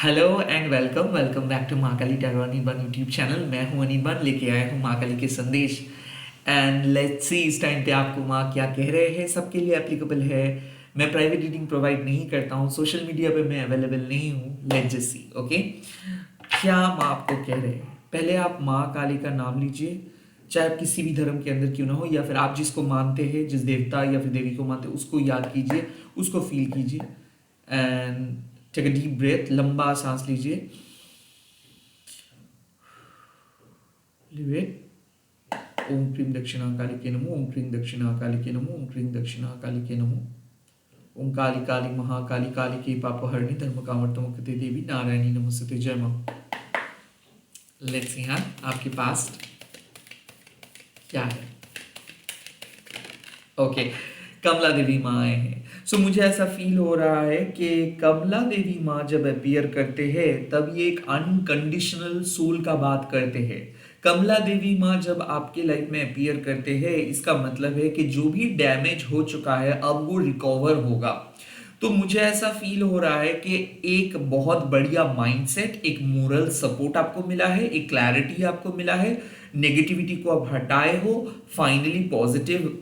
Hello and welcome welcome back to Mahakali tarot Anirban YouTube channel. मैं हूं अनिर्बान, लेके आया हूं महाकाली के संदेश। एंड लेट्स सी इस टाइम पे आपको माँ क्या कह रहे हैं। सबके लिए एप्लीकेबल है। मैं प्राइवेट रीडिंग प्रोवाइड नहीं करता हूँ, सोशल मीडिया पे मैं अवेलेबल नहीं हूँ। लेट्स जस्ट सी ओके, क्या माँ आपको कह रहे हैं। पहले आप माँ काली का नाम लीजिए, चाहे आप किसी भी धर्म के अंदर क्यों ना हो, या फिर आप जिसको मानते हैं, जिस देवता या फिर देवी को मानते हैं, उसको याद कीजिए, उसको फील कीजिए। And take a deep breath, लंबा सांस लीजिए, लिव इट। ओम क्रीम दक्षिणाकाली के नमो, ओम क्रीम दक्षिणाकाली के नमो, ओम क्रीम दक्षिणाकाली के नमो। ओम काली काली महाकाली काली के पापहरणी धर्म कामर्तमुक्ते देवी नारायणी नमस्ते। जय मां। लेट्स सी हाँ आपके पास क्या है। ओके, कमला देवी माँ आए हैं। सो मुझे ऐसा फील हो रहा है कि कमला देवी माँ जब अपीयर करते हैं तब ये एक अनकंडीशनल सोल का बात करते हैं। कमला देवी माँ जब आपके लाइफ में अपीयर करते हैं, इसका मतलब है कि जो भी डैमेज हो चुका है अब वो रिकवर होगा। तो मुझे ऐसा फील हो रहा है कि एक बहुत बढ़िया माइंडसेट, एक मोरल सपोर्ट आपको मिला है, एक क्लैरिटी आपको मिला है। नेगेटिविटी को आप हटाए हो, फाइनली पॉजिटिव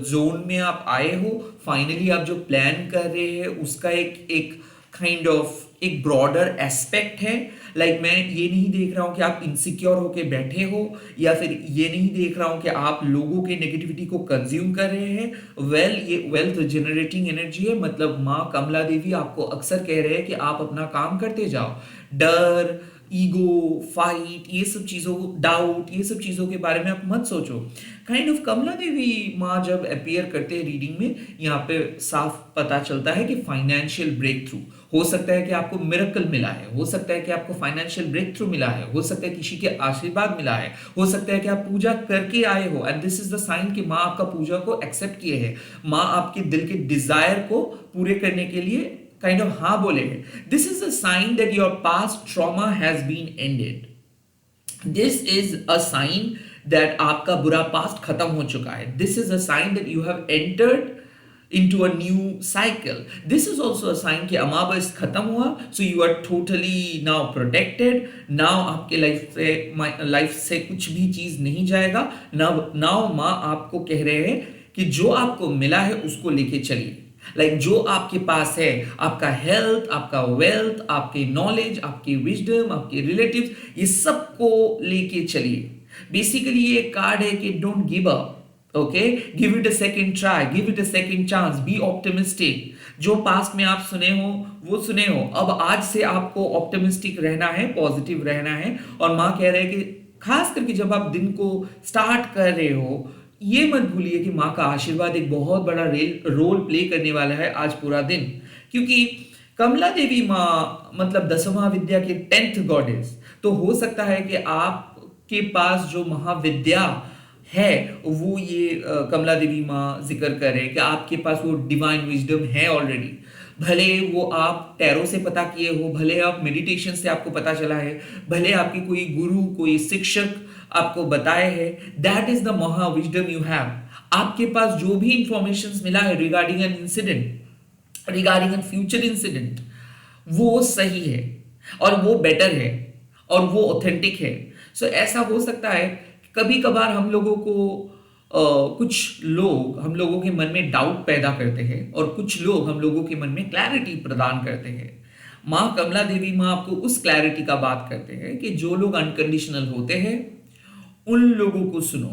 जोन में आप आए हो। फाइनली आप जो प्लान कर रहे हैं उसका एक एक काइंड ऑफ एक ब्रॉडर एस्पेक्ट है। मैं ये नहीं देख रहा हूं कि आप इनसिक्योर होके बैठे हो, या फिर ये नहीं देख रहा हूं कि आप लोगों के नेगेटिविटी को कंज्यूम कर रहे हैं। ये वेल्थ जनरेटिंग एनर्जी है। मतलब माँ कमला देवी आपको अक्सर कह रहे हैं कि आप अपना काम करते जाओ। डर, ईगो, फाइट, ये सब चीजों को, डाउट, ये सब चीजों के बारे में आप मत सोचो। काइंड ऑफ कमला देवी माँ जब अपीयर करते हैं रीडिंग में, यहाँ पे साफ पता चलता है कि फाइनेंशियल ब्रेक थ्रू हो सकता है, कि आपको मिरेकल मिला है, हो सकता है कि आपको फाइनेंशियल ब्रेक थ्रू मिला है, हो सकता है किसी के आशीर्वाद मिला है, हो सकता है कि आप पूजा करके आए हो and this is the sign कि माँ आपका पूजा को एक्सेप्ट किए है। माँ आपके दिल के डिजायर को पूरे करने के लिए काइंड ऑफ हाँ बोले हैं। This is a sign that your past trauma has been ended. This is a sign that आपका बुरा पास्ट खत्म हो चुका है। This is a sign that you have entered into a new cycle. This is also a sign कि अमावस खत्म हुआ, so you are totally now protected. Now आपके लाइफ से कुछ भी चीज नहीं जाएगा। now माँ आपको कह रहे हैं कि जो आपको मिला है उसको लेके चलिए। जो आपके पास है, आपका हेल्थ, आपका वेल्थ, आपके नॉलेज, आपके विजडम, आपके रिलेटिव्स, ये सबको लेके चलिए। बेसिकली ये कार्ड है कि don't give up. Okay, give it a second try, give it a second chance, be optimistic. जो पास्ट में आप सुने हो वो सुने हो, अब आज से आपको ऑप्टिमिस्टिक रहना है, पॉजिटिव रहना है। और माँ कह रहे हैं कि खास करके जब आप दिन को स्टार्ट कर रहे हो, ये मत भूलिए कि माँ का आशीर्वाद एक बहुत बड़ा रोल प्ले करने वाला है आज पूरा दिन। क्योंकि कमला देवी माँ मतलब दसवां विद्या के 10th गॉडेस। तो हो सकता है कि आपके पास जो महाविद्या है वो ये कमला देवी माँ जिक्र करे कि आपके पास वो डिवाइन विजडम है ऑलरेडी। भले वो आप टैरो से पता किए हो, भले आप मेडिटेशन से आपको पता चला है, भले आपके कोई गुरु, कोई शिक्षक आपको बताए हैं, दैट इज द महा विजडम यू हैव। आपके पास जो भी इंफॉर्मेशन मिला है regarding an incident, regarding an future incident, वो सही है और वो बेटर है और वो ऑथेंटिक है। सो ऐसा हो सकता है कभी कभार हम लोगों को कुछ लोग हम लोगों के मन में डाउट पैदा करते हैं और कुछ लोग हम लोगों के मन में क्लैरिटी प्रदान करते हैं। माँ कमला देवी माँ आपको उस क्लैरिटी का बात करते हैं कि जो लोग अनकंडीशनल होते हैं उन लोगों को सुनो,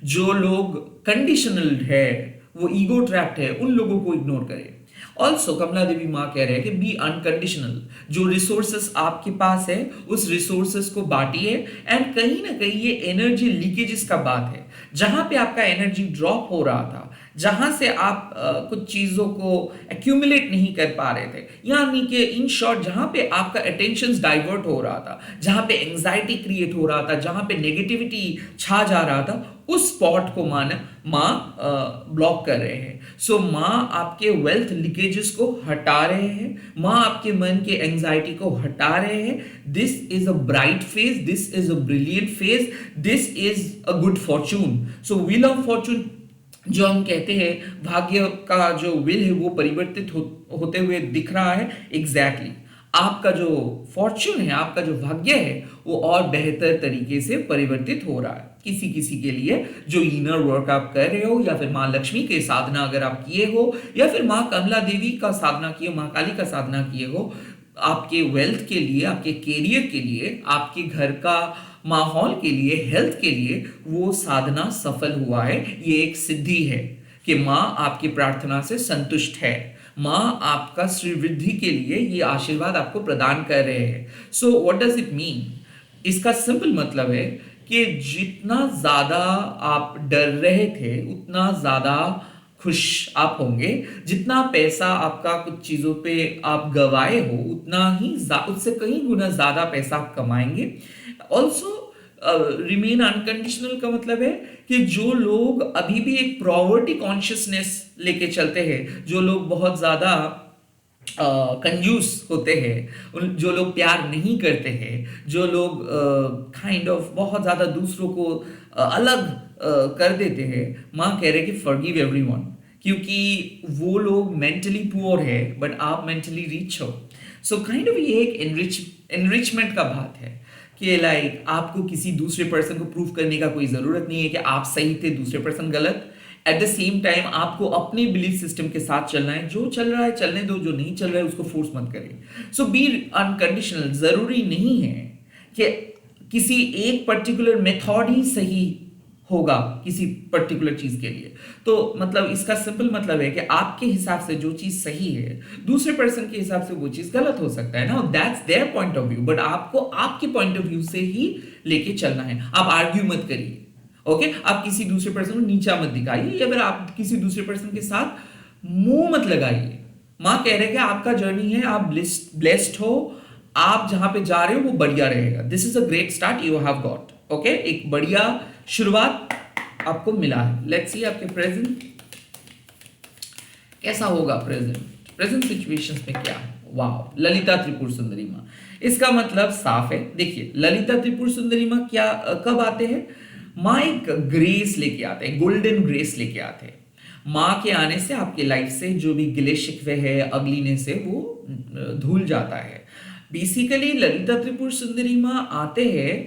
जो लोग कंडीशनल है, वो ईगो ट्रैप्ड है, उन लोगों को इग्नोर करें। ऑल्सो कमला देवी माँ कह रहे हैं कि बी अनकंडीशनल। जो रिसोर्सेस आपके पास है उस रिसोर्सेस को बांटिए। एंड कहीं ना कहीं ये एनर्जी लीकेजेस का बात है। जहां पे आपका एनर्जी ड्रॉप हो रहा था, जहां से आप कुछ चीजों को एक्यूमुलेट नहीं कर पा रहे थे, यानी कि इन शॉर्ट जहां पे आपका अटेंशन डाइवर्ट हो रहा था, जहां पे एंजाइटी क्रिएट हो रहा था, जहां पे नेगेटिविटी छा जा रहा था, उस स्पॉट को माँ ब्लॉक कर रहे हैं। सो माँ आपके वेल्थ लीकेजेस को हटा रहे हैं, माँ आपके मन के एंजाइटी को हटा रहे हैं। This is a bright phase, this is a brilliant phase, this is a good Fortune. So wheel of Fortune जो हम कहते हैं, भाग्य का जो विल है वो परिवर्तित होते हुए दिख रहा है। एग्जैक्टली आपका जो फॉर्च्यून है, आपका जो भाग्य है, वो और बेहतर तरीके से परिवर्तित हो रहा है। किसी किसी के लिए जो इनर वर्क आप कर रहे हो, या फिर माँ लक्ष्मी के साधना अगर आप किए हो, या फिर माँ कमला देवी का साधना किए, माँ काली का साधना किए हो, आपके वेल्थ के लिए, आपके कैरियर के लिए, आपके घर का माहौल के लिए, हेल्थ के लिए वो साधना सफल हुआ है। ये एक सिद्धि है कि माँ आपकी प्रार्थना से संतुष्ट है। माँ आपका श्रीवृद्धि के लिए ये आशीर्वाद आपको प्रदान कर रहे हैं। So what does it mean? इसका सिंपल मतलब है कि जितना ज्यादा आप डर रहे थे उतना ज्यादा खुश आप होंगे। जितना पैसा आपका कुछ चीजों पे आप गवाए हो उतना ही उससे कहीं गुना ज्यादा पैसा आप कमाएंगे। ऑल्सो रिमेन अनकंडीशनल का मतलब है कि जो लोग अभी भी एक प्रॉवर्टी कॉन्शियसनेस लेके चलते हैं, जो लोग बहुत ज्यादा कंजूस होते हैं, जो लोग प्यार नहीं करते हैं, जो लोग काइंड ऑफ बहुत ज्यादा दूसरों को अलग कर देते हैं, माँ कह रहे कि फॉरगिव एवरीवन, क्योंकि वो लोग मेंटली पुअर है बट आप मेंटली रिच हो। सो काइंड ऑफ ये एक एनरिचमेंट का बात है कि लाइक आपको किसी दूसरे पर्सन को प्रूव करने का कोई जरूरत नहीं है कि आप सही थे, दूसरे पर्सन गलत। एट द सेम टाइम आपको अपने बिलीफ सिस्टम के साथ चलना है। जो चल रहा है चलने दो, जो नहीं चल रहा है उसको फोर्स मत करें। सो बी अनकंडीशनल। जरूरी नहीं है कि किसी एक पर्टिकुलर मेथड ही सही होगा किसी पर्टिकुलर चीज के लिए। तो मतलब इसका सिंपल मतलब है कि आपके हिसाब से जो चीज सही है, दूसरे पर्सन के हिसाब से वो चीज गलत हो सकता है ना। That's their point of view, but आपको आपके पॉइंट ऑफ व्यू से ही लेके चलना है। आप आर्ग्यू मत करिए, ओके? आप किसी दूसरे पर्सन को नीचा मत दिखाइए, या फिर आप किसी दूसरे पर्सन के साथ मुंह मत लगाइए। माँ कह रहे कि आपका जर्नी है, आप ब्लेस्ड हो, आप जहां पे जा रहे हो वो बढ़िया रहेगा। This is a great start you have got, okay? एक बढ़िया शुरुआत आपको मिला है। लेट्स सी आपके प्रेजेंट कैसा होगा। प्रेजेंट सिचुएशंस में क्या है? वाह, ललिता त्रिपुर सुंदरी माँ। इसका मतलब साफ है। देखिए, ललिता त्रिपुर सुंदरी माँ क्या कब आते हैं? माँ एक ग्रेस लेके आते हैं, गोल्डन ग्रेस लेके आते हैं। माँ के आने से आपके लाइफ से जो भी गिले शिकवे है, अगलीनेस है, वो धुल जाता है। बेसिकली ललिता त्रिपुर सुंदरी माँ आते हैं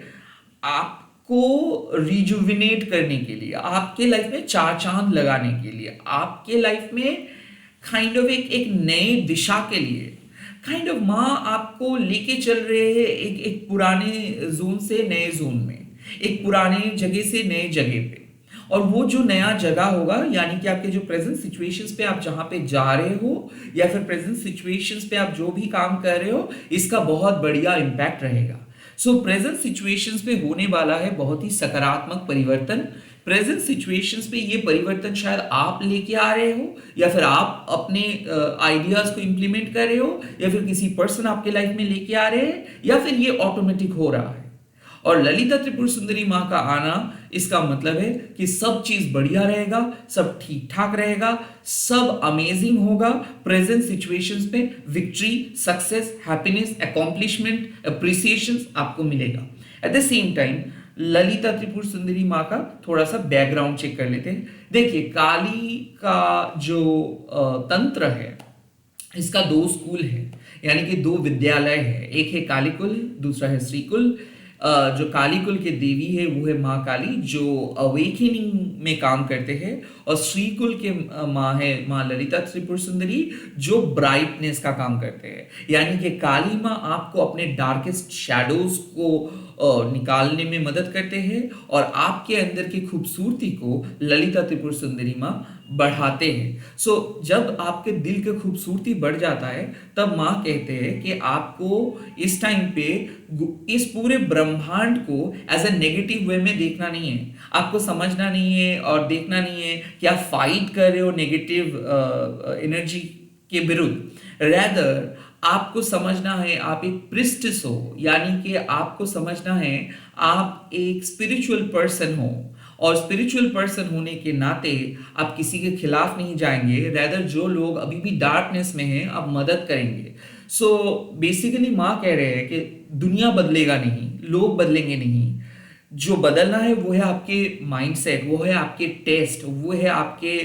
आपको रिजुविनेट करने के लिए, आपके लाइफ में चार चांद लगाने के लिए, आपके लाइफ में काइंड ऑफ एक नए दिशा के लिए। काइंड ऑफ माँ आपको लेके चल रहे हैं एक पुराने जोन से नए जोन में, एक पुराने जगह से नए जगह पे। और वो जो नया जगह होगा, यानी कि आपके जो प्रेजेंट सिचुएशंस पे आप जहां पे जा रहे हो, या फिर प्रेजेंट सिचुएशंस पे आप जो भी काम कर रहे हो, इसका बहुत बढ़िया इंपैक्ट रहेगा। सो प्रेजेंट सिचुएशंस पे होने वाला है बहुत ही सकारात्मक परिवर्तन। प्रेजेंट सिचुएशंस पे ये परिवर्तन शायद आप लेके आ रहे हो, या फिर आप अपने आइडियाज को इंप्लीमेंट कर रहे हो, या फिर किसी पर्सन आपके लाइफ में लेके आ रहे हैं, या फिर ये ऑटोमेटिक हो रहा है। और ललिता त्रिपुर सुंदरी माँ का आना, इसका मतलब है कि सब चीज बढ़िया रहेगा, सब ठीक ठाक रहेगा, सब अमेजिंग होगा। प्रेजेंट सिचुएशंस में victory, success, happiness, accomplishment, appreciation आपको मिलेगा। At the same time Lalita Tripura Sundari माँ का थोड़ा सा बैकग्राउंड चेक कर लेते हैं। देखिए, काली का जो तंत्र है, इसका दो स्कूल है, यानी कि दो विद्यालय है। एक है कालीकुल, दूसरा है श्रीकुल। जो कालीकुल के देवी है वो है माँ काली, जो अवेकनिंग में काम करते हैं, और श्रीकुल के माँ है माँ ललिता त्रिपुर सुंदरी, जो ब्राइटनेस का काम करते हैं। यानी कि काली माँ आपको अपने डार्केस्ट शैडोज को निकालने में मदद करते हैं, और आपके अंदर की खूबसूरती को ललिता त्रिपुर सुंदरी माँ बढ़ाते हैं। सो जब आपके दिल की खूबसूरती बढ़ जाता है, तब माँ कहते हैं कि आपको इस टाइम पे इस पूरे ब्रह्मांड को एज ए नेगेटिव वे में देखना नहीं है। आपको समझना नहीं है और देखना नहीं है कि आप फाइट कर रहे हो नेगेटिव एनर्जी के विरुद्ध। रैदर आपको समझना है आप एक प्रिस्टिस हो, यानी कि आपको समझना है आप एक स्पिरिचुअल पर्सन हो, और स्पिरिचुअल पर्सन होने के नाते आप किसी के खिलाफ नहीं जाएंगे। रैदर जो लोग अभी भी डार्कनेस में हैं, आप मदद करेंगे। सो बेसिकली माँ कह रहे हैं कि दुनिया बदलेगा नहीं, लोग बदलेंगे नहीं। जो बदलना है वो है आपके माइंडसेट, वो है आपके टेस्ट, वो है आपके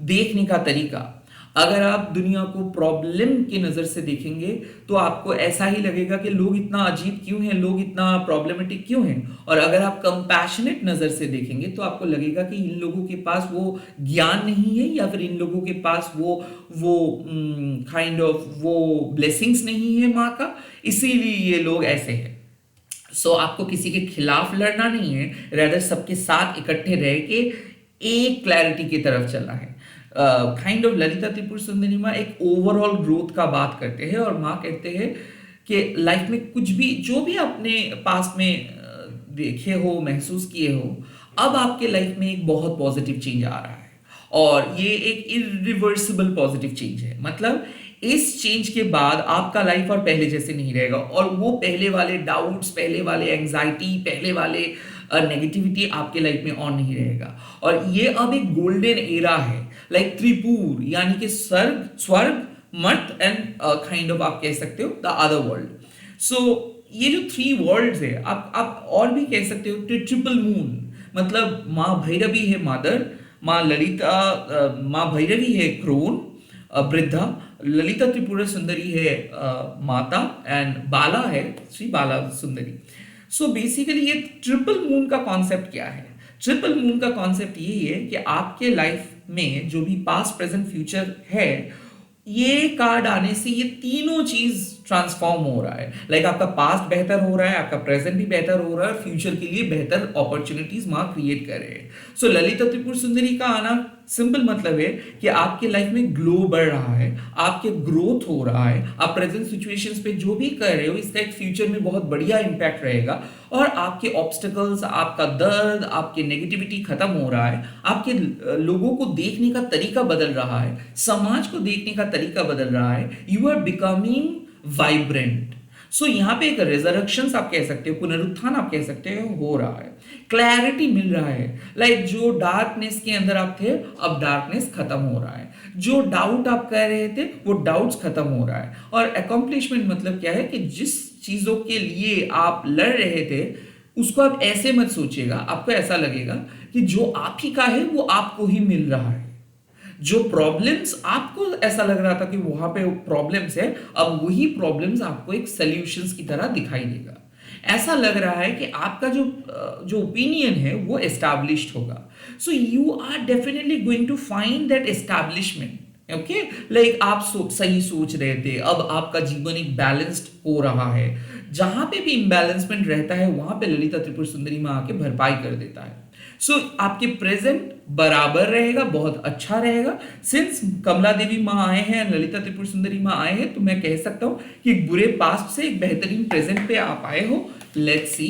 देखने का तरीका। अगर आप दुनिया को प्रॉब्लम की नजर से देखेंगे तो आपको ऐसा ही लगेगा कि लोग इतना अजीब क्यों हैं, लोग इतना प्रॉब्लमेटिक क्यों हैं। और अगर आप कंपैशनेट नजर से देखेंगे तो आपको लगेगा कि इन लोगों के पास वो ज्ञान नहीं है, या फिर इन लोगों के पास वो काइंड ऑफ वो ब्लेसिंग्स नहीं है माँ का, इसीलिए ये लोग ऐसे हैं। आपको किसी के खिलाफ लड़ना नहीं है, रेदर सबके साथ इकट्ठे रह के एक क्लैरिटी की तरफ चलना है। काइंड ऑफ ललिता त्रिपुर सुंदरी माँ एक ओवरऑल ग्रोथ का बात करते हैं, और माँ कहते हैं कि लाइफ में कुछ भी जो भी आपने पास्ट में देखे हो, महसूस किए हो, अब आपके लाइफ में एक बहुत पॉजिटिव चेंज आ रहा है, और ये एक इरिवर्सिबल पॉजिटिव चेंज है। मतलब इस चेंज के बाद आपका लाइफ और पहले जैसे नहीं रहेगा, और वो पहले वाले डाउट्स, पहले वाले एंजाइटी, पहले वाले नेगेटिविटी आपके लाइफ में ऑन नहीं रहेगा। और ये अब एक गोल्डन एरा है, लाइक त्रिपुर, यानी कि स्वर्ग, मर्त एंड काइंड ऑफ आप कह सकते हो द अदर वर्ल्ड। ये जो 3 वर्ल्ड्स है, आप और भी कह सकते हो ट्रिपल मून, मतलब माँ भैरवी है मदर, माँ ललिता, माँ भैरवी है क्रोन वृद्धा, ललिता त्रिपुरा सुंदरी है माता, एंड बाला है श्री बाला सुंदरी। बेसिकली ये ट्रिपल मून का कॉन्सेप्ट क्या है? ट्रिपल मून का कॉन्सेप्ट यही है कि आपके लाइफ में जो भी पास्ट, प्रेजेंट, फ्यूचर है, ये कार्ड आने से ये तीनों चीज ट्रांसफॉर्म हो रहा है। लाइक आपका पास्ट बेहतर हो रहा है, आपका प्रेजेंट भी बेहतर हो रहा है, फ्यूचर के लिए बेहतर अपॉर्चुनिटीज माँ क्रिएट कर रहे हैं। ललिता त्रिपुर सुंदरी का आना सिंपल मतलब है कि आपके लाइफ में ग्लो बढ़ रहा है, आपके ग्रोथ हो रहा है, आप प्रेजेंट सिचुएशंस पे जो भी कर रहे हो इसका एक फ्यूचर में बहुत बढ़िया इंपैक्ट रहेगा, और आपके ऑब्स्टिकल्स, आपका दर्द, आपके नेगेटिविटी खत्म हो रहा है, आपके लोगों को देखने का तरीका बदल रहा है, समाज को देखने का तरीका बदल रहा है, यू आर बिकमिंग वाइब्रेंट। यहाँ पे एक रिजरेक्शन आप कह सकते हो, पुनरुत्थान आप कह सकते हो रहा है, क्लैरिटी मिल रहा है। लाइक जो डार्कनेस के अंदर आप थे, अब डार्कनेस खत्म हो रहा है, जो डाउट आप कह रहे थे वो डाउट्स खत्म हो रहा है। और अकॉम्प्लिशमेंट मतलब क्या है कि जिस चीजों के लिए आप लड़ रहे थे उसको आप ऐसे मत सोचिएगा, आपको ऐसा लगेगा कि जो आप ही का है वो आपको ही मिल रहा है। जो प्रॉब्लम्स आपको ऐसा लग रहा था कि वहां पे प्रॉब्लम्स है, अब वही प्रॉब्लम्स आपको एक सॉल्यूशंस की तरह दिखाई देगा। ऐसा लग रहा है कि आपका जो ओपिनियन है वो एस्टैब्लिश्ड होगा। You are definitely going to find that establishment. Okay, like आप सही सोच रहे थे, अब आपका जीवन एक बैलेंस्ड हो रहा है। जहां पे भी इम्बैलेंसमेंट रहता है वहां पे ललिता त्रिपुर सुंदरी मां आके भरपाई कर देता है। आपके प्रेजेंट बराबर रहेगा, बहुत अच्छा रहेगा। सिंस कमला देवी माँ आए हैं, ललिता त्रिपुर सुंदरी माँ आए हैं, तो मैं कह सकता हूं कि एक बुरे पास्ट से एक बेहतरीन प्रेजेंट पे आप आए हो। लेट्स सी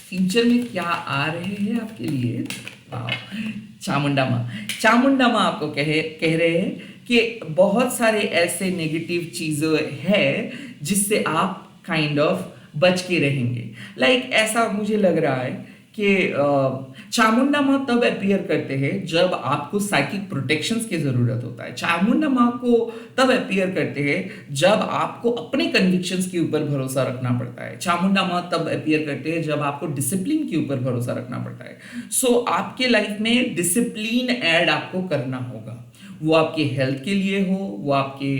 फ्यूचर में क्या आ रहे हैं आपके लिए। चामुंडा माँ आपको कह रहे हैं कि बहुत सारे ऐसे नेगेटिव चीजें हैं जिससे आप काइंड ऑफ बच के रहेंगे। लाइक ऐसा मुझे लग रहा है कि चामुंडा माँ तब अपीयर करते हैं जब आपको साइकिक प्रोटेक्शंस की जरूरत होता है। चामुंडा माँ को तब अपीयर करते हैं जब आपको अपने कन्विक्शंस के ऊपर भरोसा रखना पड़ता है। चामुंडा माँ तब अपीयर करते हैं जब आपको डिसिप्लिन के ऊपर भरोसा रखना पड़ता है। आपके लाइफ में डिसिप्लिन ऐड आपको करना होगा। वो आपके हेल्थ के लिए हो, वो आपके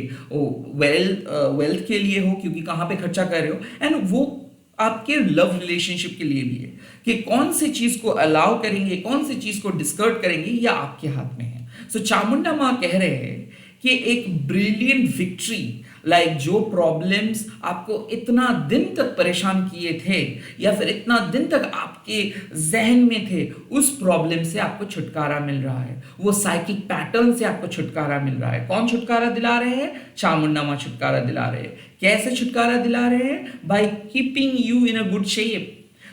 वेल्थ के लिए हो, क्योंकि कहाँ पे खर्चा कर रहे हो, एंड वो आपके लव रिलेशनशिप के लिए भी है कि कौन सी चीज को अलाउ करेंगे, कौन सी चीज को डिस्कर्ड करेंगे, या आपके हाथ में है। चामुंडा माँ कह रहे हैं कि एक ब्रिलियंट विक्ट्री, लाइक जो प्रॉब्लम्स आपको इतना दिन तक परेशान किए थे या फिर इतना दिन तक आपके जहन में थे, उस प्रॉब्लम से आपको छुटकारा मिल रहा है। वो साइकिक पैटर्न से आपको छुटकारा मिल रहा है। कौन छुटकारा दिला रहे हैं? चामुंडा माँ छुटकारा दिला रहे हैं। कैसे छुटकारा दिला रहे हैं? By keeping you in a good shape.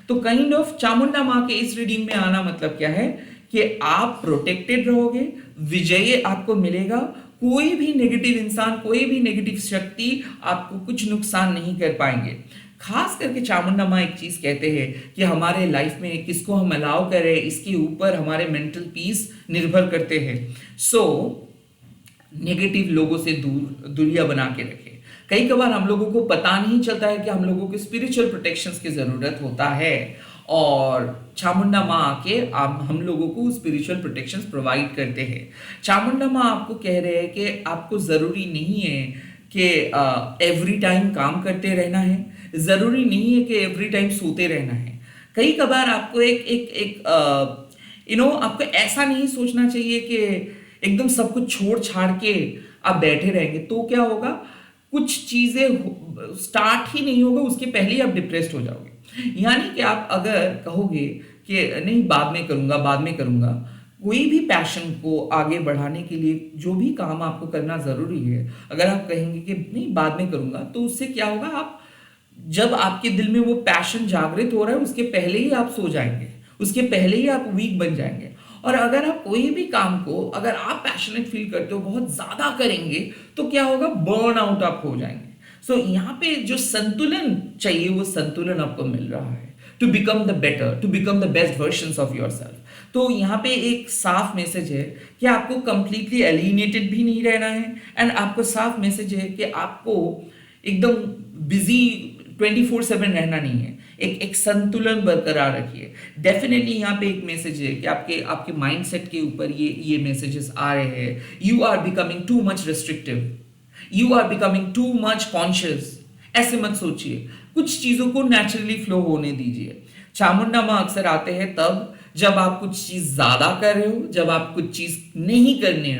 तो काइंड ऑफ चामुंडा माँ के इस रीडिंग में आना मतलब क्या है कि आप प्रोटेक्टेड रहोगे, विजय आपको मिलेगा। कोई भी नेगेटिव इंसान, कोई भी नेगेटिव शक्ति आपको कुछ नुकसान नहीं कर पाएंगे। खास करके चामुंडा माँ एक चीज कहते हैं कि हमारे लाइफ में किसको हम अलाउ करें, इसके ऊपर हमारे मेंटल पीस निर्भर करते हैं। नेगेटिव लोगों से दूरियां बना के रखें। कई कबार हम लोगों को पता नहीं चलता है कि हम लोगों को स्पिरिचुअल प्रोटेक्शंस की जरूरत होता है, और चामुंडा माँ आके हम लोगों को स्पिरिचुअल प्रोटेक्शंस प्रोवाइड करते हैं। चामुंडा माँ आपको कह रहे हैं कि आपको ज़रूरी नहीं है कि एवरी टाइम काम करते रहना है, ज़रूरी नहीं है कि एवरी टाइम सोते रहना है। कई कबार आपको एक एक एक आपको ऐसा नहीं सोचना चाहिए कि एकदम सब कुछ छोड़ छाड़ के आप बैठे रहेंगे तो क्या होगा, कुछ चीजें स्टार्ट ही नहीं होगा उसके पहले ही आप डिप्रेस्ड हो जाओगे। यानी कि आप अगर कहोगे कि नहीं बाद में करूंगा बाद में करूंगा, कोई भी पैशन को आगे बढ़ाने के लिए जो भी काम आपको करना जरूरी है, अगर आप कहेंगे कि नहीं बाद में करूंगा, तो उससे क्या होगा, आप जब आपके दिल में वो पैशन जागृत हो रहा है उसके पहले ही आप सो जाएंगे, उसके पहले ही आप वीक बन जाएंगे। और अगर आप कोई भी काम को अगर आप पैशनेट फील करते हो बहुत ज्यादा करेंगे तो क्या होगा, बर्न आउट आप हो जाएंगे। सो यहाँ पे जो संतुलन चाहिए वो संतुलन आपको मिल रहा है, to become the better, to become the best version of yourself. तो यहाँ पे एक साफ मैसेज है कि आपको कंप्लीटली एलिनेटेड भी नहीं रहना है, एंड आपको साफ मैसेज है कि आपको एकदम बिजी 24/7 रहना नहीं है, एक संतुलन बरकरार रखिए। डेफिनेटली यहाँ पे एक मैसेज है कि आपके आपके माइंडसेट के ऊपर ये मैसेजेस आ रहे हैं, you are becoming too much restrictive, you are becoming too much conscious. ऐसे मत सोचिए, कुछ चीजों को नेचुरली फ्लो होने दीजिए। चामुंडा माँ अक्सर आते हैं तब जब आप कुछ चीज ज्यादा कर रहे हो, जब आप कुछ चीज नहीं करने,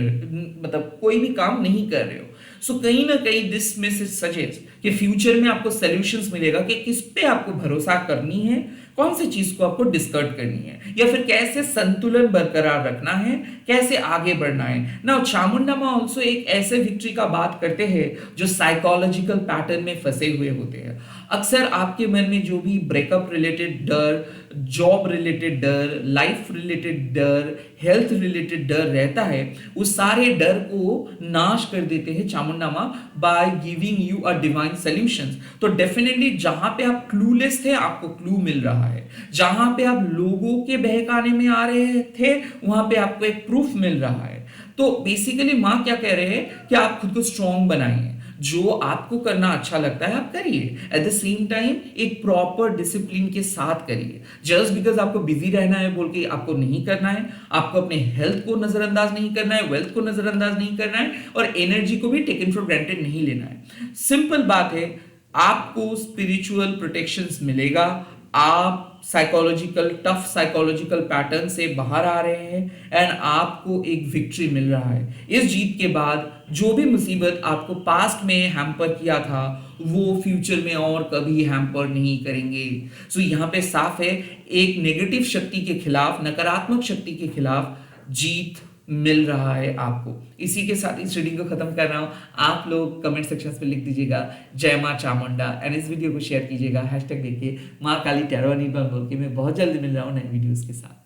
मतलब कोई भी काम नहीं कर रहे हो। सो कहीं ना कहीं दिस मैसेज सजेस्ट कि फ्यूचर में आपको सॉल्यूशंस मिलेगा कि किस पे आपको भरोसा करनी है, कौन सी चीज को आपको डिस्कर्ड करनी है, या फिर कैसे संतुलन बरकरार रखना है, कैसे आगे बढ़ना है। नाउ चामुंडा माँ ऑल्सो एक ऐसे विक्ट्री का बात करते हैं जो साइकोलॉजिकल पैटर्न में फंसे हुए होते हैं। अक्सर आपके मन में जो भी ब्रेकअप रिलेटेड डर, जॉब रिलेटेड डर, लाइफ रिलेटेड डर, हेल्थ रिलेटेड डर रहता है, उस सारे डर को नाश कर देते हैं चामुंडा माँ by giving you a divine solutions. तो डेफिनेटली जहां पे आप क्लूलेस थे आपको क्लू मिल रहा है, जहां पे आप लोगों के बहकाने में आ रहे थे वहां पे आपको एक प्रूफ मिल रहा है। तो बेसिकली माँ क्या कह रहे हैं कि आप खुद को स्ट्रांग बनाइए, जो आपको करना अच्छा लगता है आप करिए, एट द सेम टाइम एक प्रॉपर डिसिप्लिन के साथ करिए। जस्ट बिकॉज आपको बिजी रहना है बोल के आपको नहीं करना है, आपको अपने हेल्थ को नजरअंदाज नहीं करना है, वेल्थ को नजरअंदाज नहीं करना है, और एनर्जी को भी टेकन फॉर ग्रांटेड नहीं लेना है। सिंपल बात है, आपको स्पिरिचुअल प्रोटेक्शंस मिलेगा, आप साइकोलॉजिकल टफ साइकोलॉजिकल पैटर्न से बाहर आ रहे हैं, एंड आपको एक विक्ट्री मिल रहा है। इस जीत के बाद जो भी मुसीबत आपको पास्ट में हैम्पर किया था वो फ्यूचर में और कभी हैम्पर नहीं करेंगे। सो यहाँ पे साफ है, एक नेगेटिव शक्ति के खिलाफ, नकारात्मक शक्ति के खिलाफ जीत मिल रहा है आपको। इसी के साथ इस रीडिंग को खत्म कर रहा हूं। आप लोग कमेंट सेक्शन में लिख दीजिएगा जय मां चामुंडा, एंड इस वीडियो को शेयर कीजिएगा, हैशटैग देखिए मां काली टैरो अनिर्बाण बोल के। मैं बहुत जल्दी मिल रहा हूं नए वीडियोस के साथ।